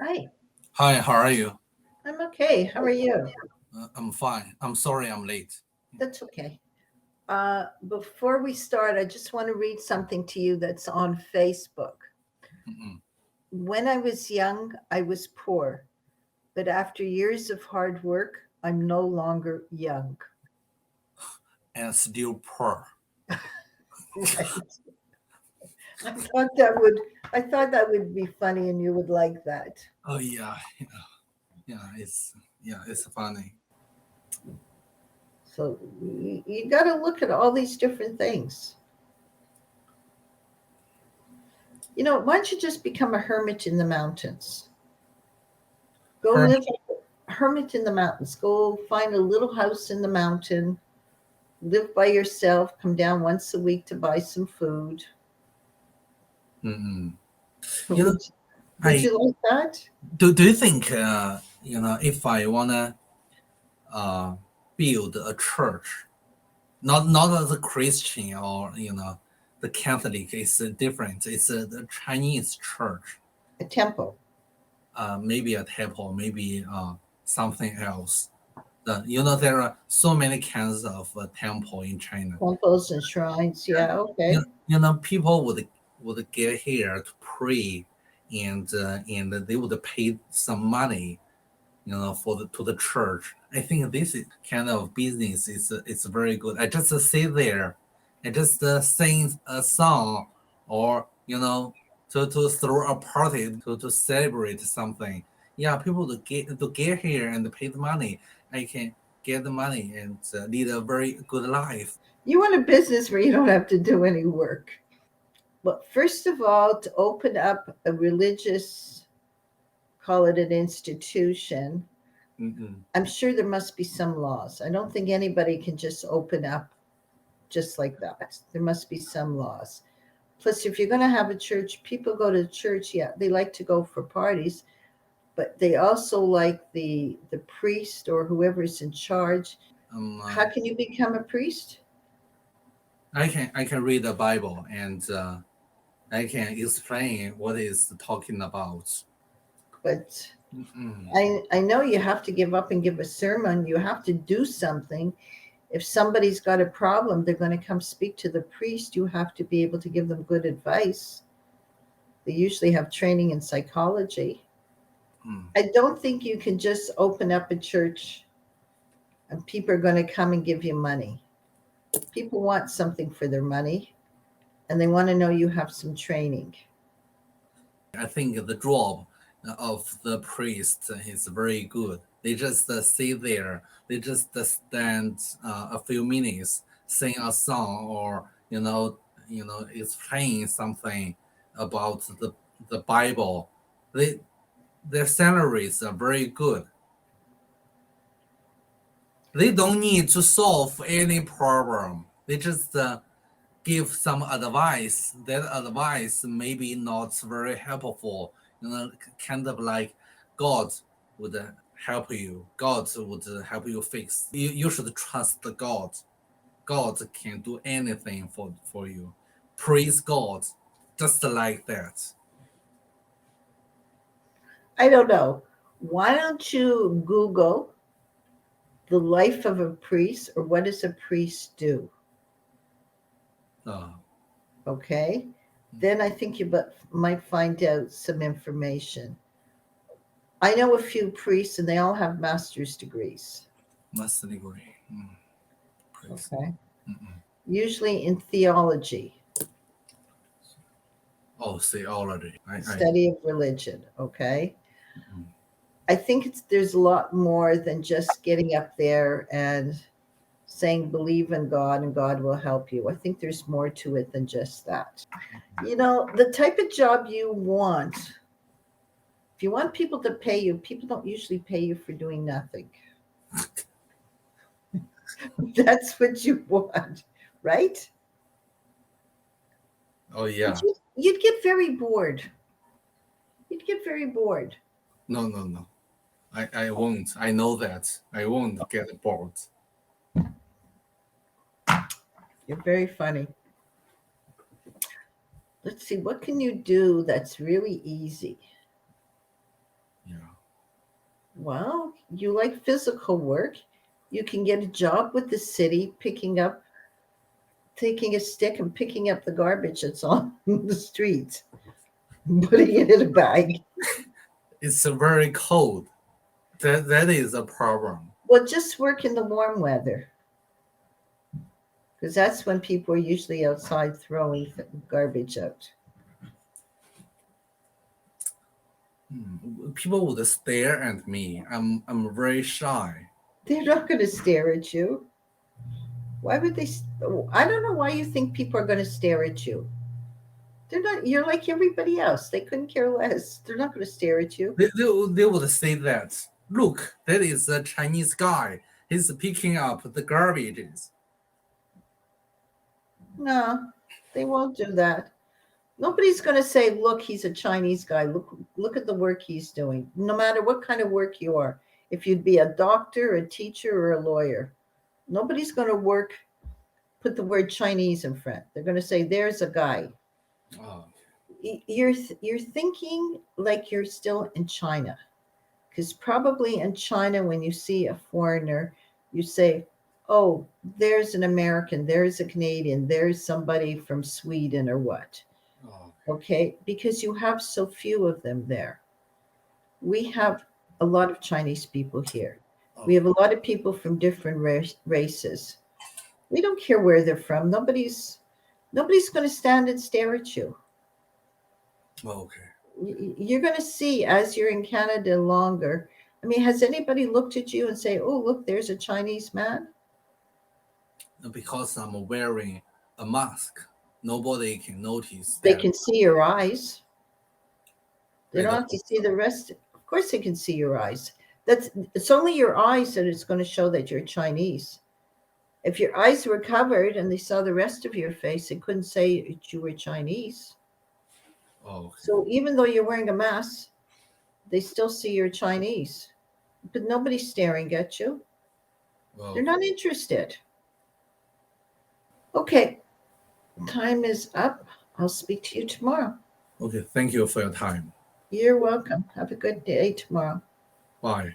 Hi, Hi, how are you? I'm okay. How are you? I'm fine. I'm sorry I'm late. That's okay. Before we start, I just want to read something to you that's on Facebook. Mm-mm. When I was young, I was poor, but after years of hard work, I'm no longer young. And still poor. Right. I thought that would I thought that would be funny and you would like that. Oh yeah, it's funny. So you got to look at all these different things. Why don't you just become a hermit in the mountains? Go Her, live hermit in the mountains. Go find a little house in the mountain, live by yourself, come down once a week to buy some food. mm-mm. You know, Would, would I you like that? do you think if I wanna uh build a church, not as a Christian or the Catholic is different. It's the Chinese church. A temple, Maybe a temple, maybe something else. There are so many kinds of temple in China. temples and shrines. Yeah, okay. People would get here to pray, and they would pay some money, for the to the church. I think this is kind of business is it's very good. I just sit there, I just sing a song, or to throw a party to celebrate something. Yeah, people to get here and pay the money. I can get the money and lead a very good life. You want a business where you don't have to do any work. Well, first of all, to open up a religious, call it an institution, Mm-mm. I'm sure there must be some laws. I don't think anybody can just open up just like that. There must be some laws. Plus, if you're going to have a church, people go to church. Yeah, they like to go for parties, but they also like the priest or whoever's in charge. Um, uh, How can you become a priest? I can read the Bible and I can explain what it's talking about. But Mm-mm. I know you have to give up and give a sermon. You have to do something. If somebody's got a problem, they're going to come speak to the priest. You have to be able to give them good advice. They usually have training in psychology. Mm. I don't think you can just open up a church and people are going to come and give you money. People want something for their money and they want to know you have some training. I think the job of the priest is very good. They just sit there. They just stand a few minutes, sing a song, or explain something about the Bible. They their salaries are very good. They don't need to solve any problem. They just give some advice. That advice maybe not very helpful. Kind of like God would help you. God would help you fix. You should trust God. God can do anything for you. Praise God, just like that. I don't know. Why don't you Google the life of a priest or what does a priest do? Uh, Okay. Then I think might find out some information. I know a few priests and they all have master's degrees. Master degree. Praise. Okay. Mm-mm. Usually in theology, Oh, theology. I study of religion. Okay. mm, I think there's a lot more than just getting up there and saying believe in God and God will help you. I think there's more to it than just that. The type of job you want, if you want people to pay you, people don't usually pay you for doing nothing. That's what you want, right? oh But yeah. you'd get very bored. You'd get very bored. No, no, no. I won't. I know that. I won't get bored. You're very funny. Let's see, what can you do that's really easy? Well, you like physical work. You can get a job with the city, taking a stick and picking up the garbage that's on the streets, putting it in a bag. It's very cold. That is a problem. Well, just work in the warm weather because that's when people are usually outside throwing garbage out. People would stare at me. I'm very shy. They're not going to stare at you. Why would they? I don't know why you think people are going to stare at you. They're not. You're like everybody else. They couldn't care less. They're not going to stare at you. They would say that. Look, that is a Chinese guy. He's picking up the garbages. No, they won't do that. Nobody's going to say, "Look, he's a Chinese guy. Look at the work he's doing." No matter what kind of work you are, if you'd be a doctor, a teacher, or a lawyer, nobody's going to put the word Chinese in front. They're going to say, "There's a guy." Oh, You're thinking like you're still in China, because probably in China, when you see a foreigner, you say, "Oh, there's an American, there's a Canadian, there's somebody from Sweden or what." oh, Okay, because you have so few of them there. We have a lot of Chinese people here. We oh, have a lot of people from different races. We don't care where they're from. Nobody's going to stand and stare at you. okay. You're going to see as you're in Canada longer. I mean, has anybody looked at you and say, "Oh, look, there's a Chinese man"? Because I'm wearing a mask, nobody can notice They that. can see your eyes. They I don't don't. have to see the rest. Of course, they can see your eyes. It's only your eyes that it's going to show that you're Chinese. If your eyes were covered and they saw the rest of your face, they couldn't say that you were Chinese. Oh, okay. So even though you're wearing a mask, they still see you're Chinese. But nobody's staring at you. They're Well, not interested. Okay, time is up. I'll speak to you tomorrow. okay. Thank you for your time. You're welcome. Have a good day tomorrow. Bye.